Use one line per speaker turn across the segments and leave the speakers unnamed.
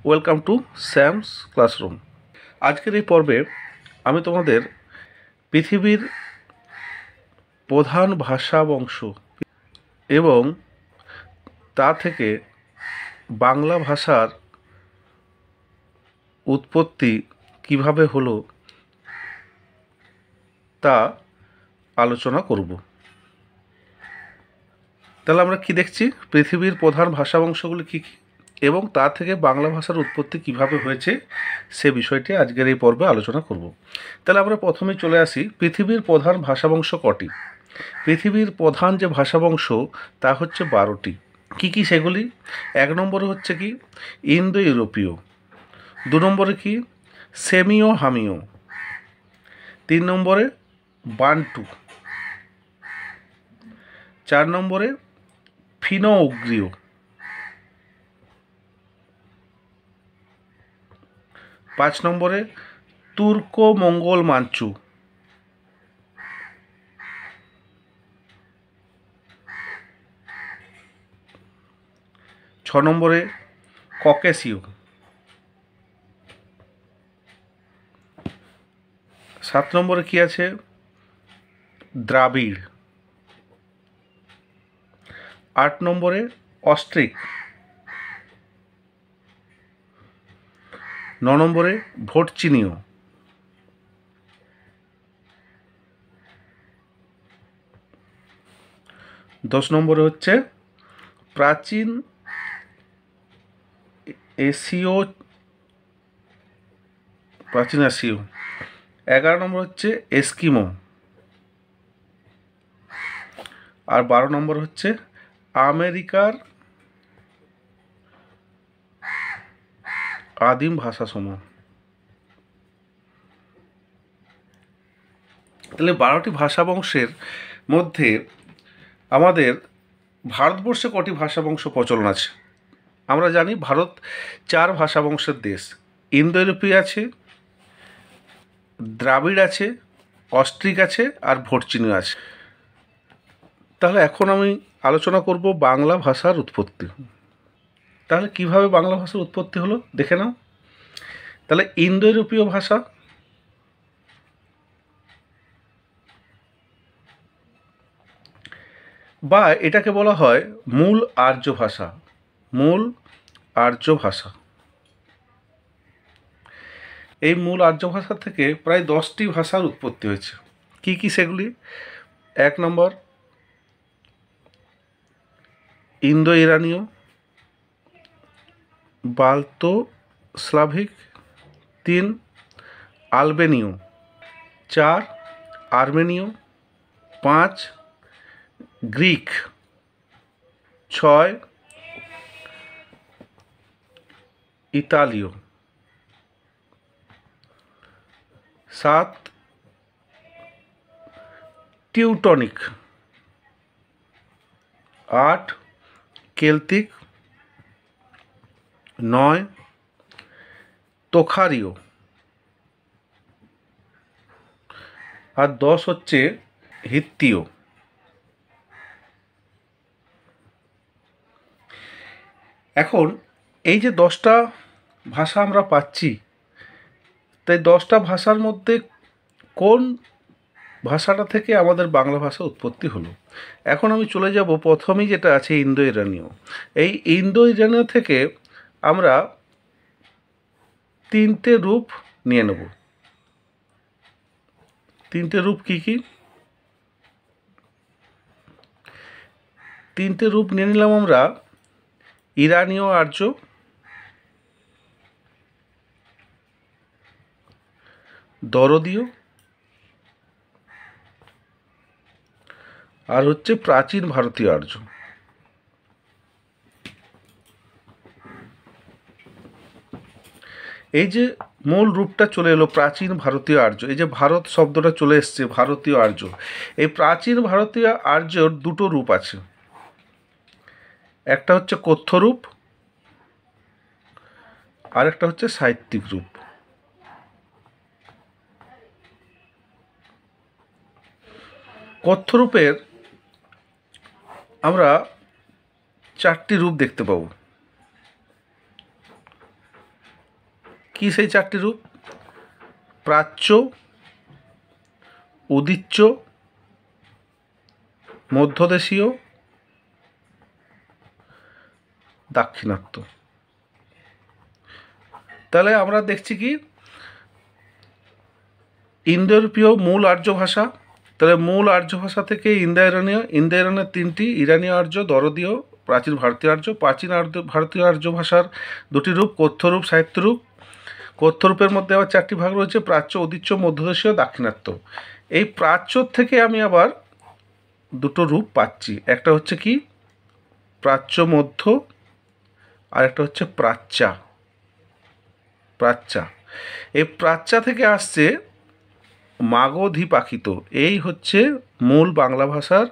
Welcome to Sam's classroom. আজকের এই পর্বে আমি তোমাদের পৃথিবীর প্রধান ভাষা বংশ এবং তা থেকে বাংলা ভাষার উৎপত্তি কিভাবে হলো তা আলোচনা করব। তাহলে আমরা কি দেখছি, পৃথিবীর প্রধান ভাষা বংশগুলি কী কী এবং তা থেকে বাংলা ভাষার উৎপত্তি কিভাবে হয়েছে সে বিষয়টি আজকের এই পর্বে আলোচনা করব। তাহলে আমরা প্রথমে চলে আসি, পৃথিবীর প্রধান ভাষাবংশ কটি। পৃথিবীর প্রধান যে ভাষাবংশ তা হচ্ছে 12টি। কী কী সেগুলি? 1 নম্বরে হচ্ছে কি ইন্দো ইউরোপীয়, 2 নম্বরে কি সেমিও হামিও, 3 নম্বরে বান্টু, 4 নম্বরে ফিনো উগ্রীয়, 5 নম্বরে তুর্কো মঙ্গল মাঞ্চু, 6 নম্বরে ককেশীয়, 7 নম্বরে কি আছে দ্রাবিড়, 8 নম্বরে অস্ট্রিক, 9 নম্বরে ভোটচিনীয়, 10 নম্বরে হচ্ছে প্রাচীন এশীয়, 11 নম্বর হচ্ছে এস্কিমো, আর 12 নম্বর হচ্ছে আমেরিকার আদিম ভাষাসমূহ। তাহলে 12টি ভাষাবংশের মধ্যে আমাদের ভারতবর্ষে কটি ভাষাবংশ প্রচলন আছে? আমরা জানি ভারত 4 ভাষাবংশের দেশ। ইন্দো ইউরোপীয় আছে, দ্রাবিড় আছে, অস্ট্রিক আছে, আর ভোটচিনীয় আছে। তাহলে এখন আমি আলোচনা করব বাংলা ভাষার উৎপত্তি। তাহলে কিভাবে বাংলা ভাষার উৎপত্তি হলো দেখে নাও। তাহলে ইন্দো ইউরোপীয় ভাষা, বা এটাকে বলা হয় মূল আর্য ভাষা। মূল আর্য ভাষা, এই মূল আর্য ভাষা থেকে প্রায় 10টি ভাষার উৎপত্তি হয়েছে। কি কি সেগুলি? 1 নম্বর ইন্দো ইরানীয়, বাল্তো স্লাভিক, 3 আলবেনীয়, 4 আর্মেনীয়, 5 গ্রিক, 6 ইতালীয়, 7 টিউটনিক, 8 কেল্টিক, 9 তোখারীয়, আর 10 হচ্ছে হিত্তীয়। এখন এই যে 10টা ভাষা আমরা পাচ্ছি, তাই 10টা ভাষার মধ্যে কোন ভাষাটা থেকে আমাদের বাংলা ভাষা উৎপত্তি হলো? এখন আমি চলে যাব প্রথমেই যেটা আছে ইন্দো ইরানীয়। এই ইন্দো ইরানীয় থেকে আমরা 3টে রূপ নিয়ে নেব। 3টে রূপ কি কি? 3টে রূপ নিয়ে নিলাম আমরা ইরানীয় আর্য, দরদীয়, আর হচ্ছে প্রাচীন ভারতীয় আর্য। এই যে মূল রূপটা চলে এলো প্রাচীন ভারতীয় আর্য, এই যে ভারত শব্দটা চলে এসছে ভারতীয় আর্য, এই প্রাচীন ভারতীয় আর্যর 2টো রূপ আছে। একটা হচ্ছে কথ্য রূপ, আর একটা হচ্ছে সাহিত্যিক রূপ। কথ্য রূপের আমরা 4টি রূপ দেখতে পাবো। কি সেই চারটি রূপ? প্রাচ্য, উদিচ্য, মধ্যদেশীয়, দাক্ষিণাত্য। তাহলে আমরা দেখছি কি ইন্দো ইউরোপীয় মূল আর্য ভাষা, তাহলে মূল আর্য ভাষা থেকে ইন্দো ইরানীয় তিনটি, ইরানীয় আর্য, দরদীয়, প্রাচীন ভারতীয় আর্য। প্রাচীন ভারতীয় আর্য ভাষার দুটি রূপ, কথ্যরূপ, সাহিত্যরূপ। কথ্যরূপের মধ্যে আবার চারটি ভাগ রয়েছে, প্রাচ্য, উদিচ্য, মধ্যদেশীয়, দাক্ষিণাত্য। এই প্রাচ্য থেকে আমি আবার দুটো রূপ পাচ্ছি, একটা হচ্ছে কি প্রাচ্য মধ্য, আর একটা হচ্ছে প্রাচ্যা। এই প্রাচ্যা থেকে আসছে মাগধী প্রাকৃত। এই হচ্ছে মূল বাংলা ভাষার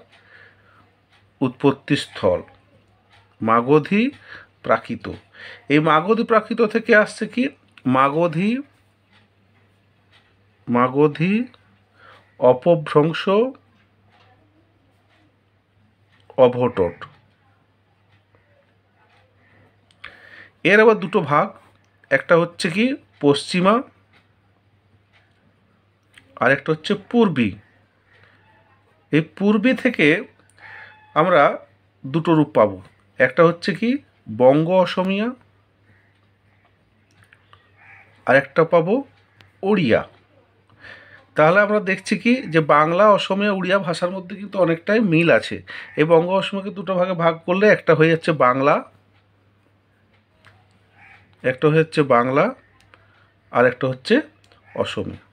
উৎপত্তি স্থল, মাগধী প্রাকৃত। এই মাগধী প্রাকৃত থেকে আসছে কি মাগধী অপভ্রংশ অভটট। এর আবার দুটো ভাগ, একটা হচ্ছে কি পশ্চিমা, আর একটা হচ্ছে পূর্বী। এই পূর্বী থেকে আমরা দুটো রূপ পাবো, একটা হচ্ছে কি বঙ্গ অসমিয়া, আর একটা পাবো ওড়িয়া। তাহলে আমরা দেখছি কি যে বাংলা, অসমিয়া, উড়িয়া ভাষার মধ্যে কিন্তু অনেকটাই মিল আছে। এই বঙ্গ অসমিয়াকে দুটো ভাগে ভাগ করলে একটা হয়ে যাচ্ছে বাংলা, আর একটা হচ্ছে অসমিয়া।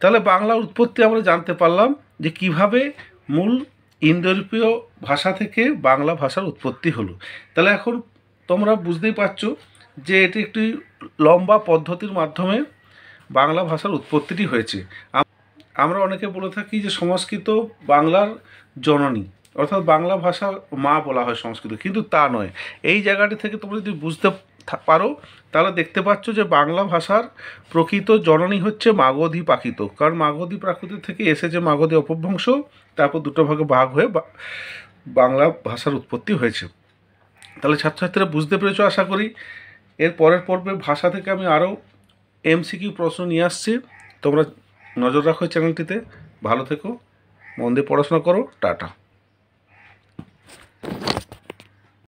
তাহলে বাংলার উৎপত্তি আমরা জানতে পারলাম যে কিভাবে মূল ইন্দো ইউরোপীয় ভাষা থেকে বাংলা ভাষার উৎপত্তি হলো। তাহলে এখন তোমরা বুঝতেই পারছো যে এটি একটি লম্বা পদ্ধতির মাধ্যমে বাংলা ভাষার উৎপত্তিটি হয়েছে। আমরা অনেকে বলে থাকি যে সংস্কৃত বাংলার জননী, অর্থাৎ বাংলা ভাষা মা বলা হয় সংস্কৃত, কিন্তু তা নয়। এই জায়গাটি থেকে তোমরা যদি বুঝতে পারো তাহলে দেখতে পাচ্ছ যে বাংলা ভাষার প্রকৃত জননী হচ্ছে মাগধী প্রাকৃত, কারণ মাগধী প্রাকৃত থেকে এসেছে মাগধী অপভ্রংশ, তারপর দুটো ভাগে ভাগ হয়ে বাংলা ভাষার উৎপত্তি হয়েছে। তাহলে ছাত্রছাত্রীরা বুঝতে পেরেছো আশা করি। এর পরের পর্বে ভাষা থেকে আমি আরও এমসিকিউ প্রশ্ন নিয়ে আসছি, তোমরা নজর রাখো চ্যানেলটিতে। ভালো থেকো, মন দিয়ে পড়াশোনা করো, টাটা।